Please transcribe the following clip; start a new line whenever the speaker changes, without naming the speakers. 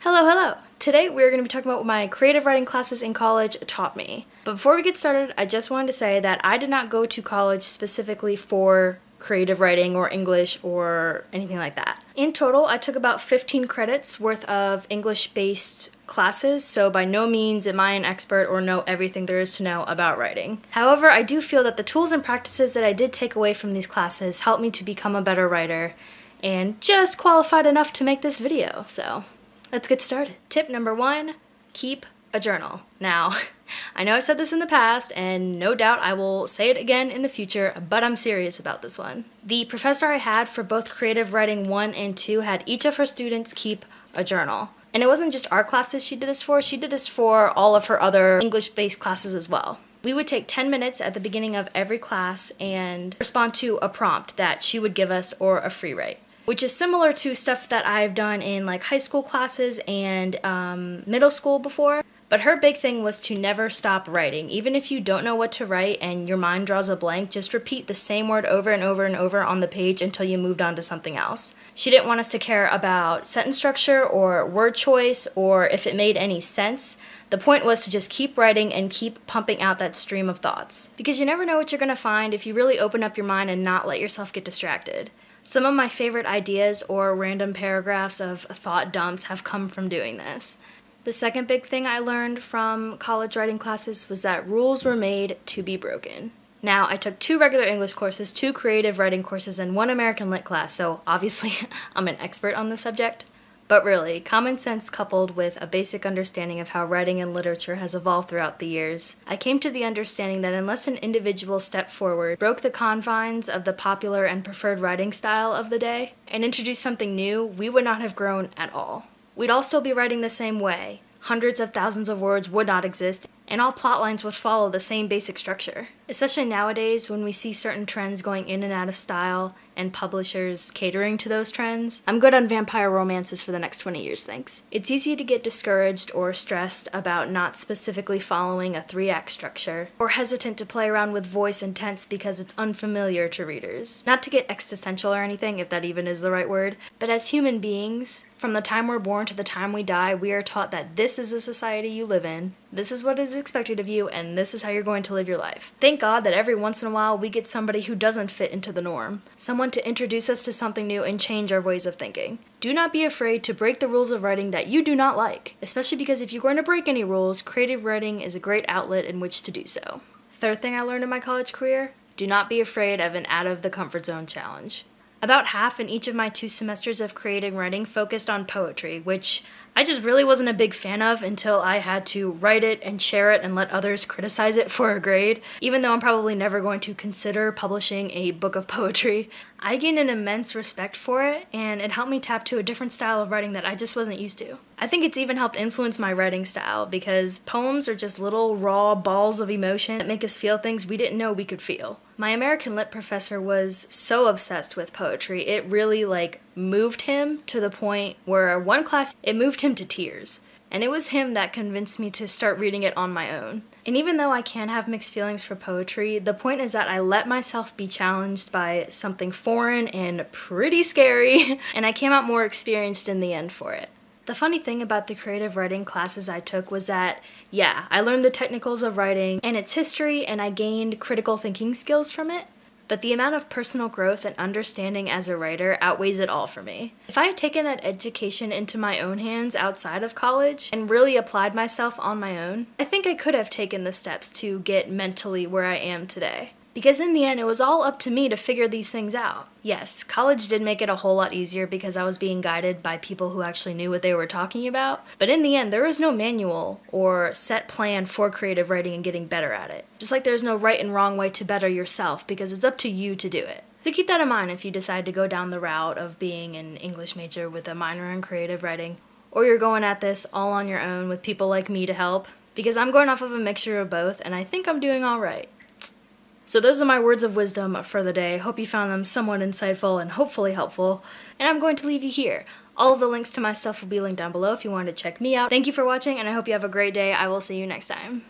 Hello, hello! Today we're going to be talking about what my creative writing classes in college taught me. But before we get started, I just wanted to say that I did not go to college specifically for creative writing or English or anything like that. In total, I took about 15 credits worth of English-based classes, so by no means am I an expert or know everything there is to know about writing. However, I do feel that the tools and practices that I did take away from these classes helped me to become a better writer and just qualified enough to make this video, so let's get started. Tip number 1, keep a journal. Now, I know I've said this in the past, and no doubt I will say it again in the future, but I'm serious about this one. The professor I had for both Creative Writing 1 and 2 had each of her students keep a journal. And it wasn't just our classes she did this for all of her other English-based classes as well. We would take 10 minutes at the beginning of every class and respond to a prompt that she would give us or a free write, which is similar to stuff that I've done in like high school classes and middle school before. But her big thing was to never stop writing. Even if you don't know what to write and your mind draws a blank, just repeat the same word over and over and over on the page until you moved on to something else. She didn't want us to care about sentence structure or word choice or if it made any sense. The point was to just keep writing and keep pumping out that stream of thoughts. Because you never know what you're going to find if you really open up your mind and not let yourself get distracted. Some of my favorite ideas or random paragraphs of thought dumps have come from doing this. The second big thing I learned from college writing classes was that rules were made to be broken. Now, I took 2 regular English courses, 2 creative writing courses, and 1 American Lit class, so obviously I'm an expert on the subject. But really, common sense coupled with a basic understanding of how writing and literature has evolved throughout the years, I came to the understanding that unless an individual stepped forward, broke the confines of the popular and preferred writing style of the day, and introduced something new, we would not have grown at all. We'd all still be writing the same way. Hundreds of thousands of words would not exist, and all plot lines would follow the same basic structure. Especially nowadays when we see certain trends going in and out of style and publishers catering to those trends. I'm good on vampire romances for the next 20 years, thanks. It's easy to get discouraged or stressed about not specifically following a 3-act structure, or hesitant to play around with voice and tense because it's unfamiliar to readers. Not to get existential or anything, if that even is the right word, but as human beings, from the time we're born to the time we die, we are taught that this is the society you live in, this is what is expected of you, and this is how you're going to live your life. Thank God that every once in a while we get somebody who doesn't fit into the norm. Someone to introduce us to something new and change our ways of thinking. Do not be afraid to break the rules of writing that you do not like, especially because if you're going to break any rules, creative writing is a great outlet in which to do so. Third thing I learned in my college career, do not be afraid of an out of the comfort zone challenge. About half in each of my 2 semesters of creative writing focused on poetry, which I just really wasn't a big fan of until I had to write it and share it and let others criticize it for a grade. Even though I'm probably never going to consider publishing a book of poetry, I gained an immense respect for it, and it helped me tap to a different style of writing that I just wasn't used to. I think it's even helped influence my writing style, because poems are just little raw balls of emotion that make us feel things we didn't know we could feel. My American Lit professor was so obsessed with poetry, it really moved him to the point where one class, it moved him to tears. And it was him that convinced me to start reading it on my own. And even though I can have mixed feelings for poetry, the point is that I let myself be challenged by something foreign and pretty scary, and I came out more experienced in the end for it. The funny thing about the creative writing classes I took was that, yeah, I learned the technicals of writing and its history, and I gained critical thinking skills from it. But the amount of personal growth and understanding as a writer outweighs it all for me. If I had taken that education into my own hands outside of college and really applied myself on my own, I think I could have taken the steps to get mentally where I am today. Because in the end, it was all up to me to figure these things out. Yes, college did make it a whole lot easier because I was being guided by people who actually knew what they were talking about. But in the end, there is no manual or set plan for creative writing and getting better at it. Just like there's no right and wrong way to better yourself, because it's up to you to do it. So keep that in mind if you decide to go down the route of being an English major with a minor in creative writing, or you're going at this all on your own with people like me to help, because I'm going off of a mixture of both, and I think I'm doing all right. So those are my words of wisdom for the day. Hope you found them somewhat insightful and hopefully helpful. And I'm going to leave you here. All of the links to my stuff will be linked down below if you wanted to check me out. Thank you for watching, and I hope you have a great day. I will see you next time.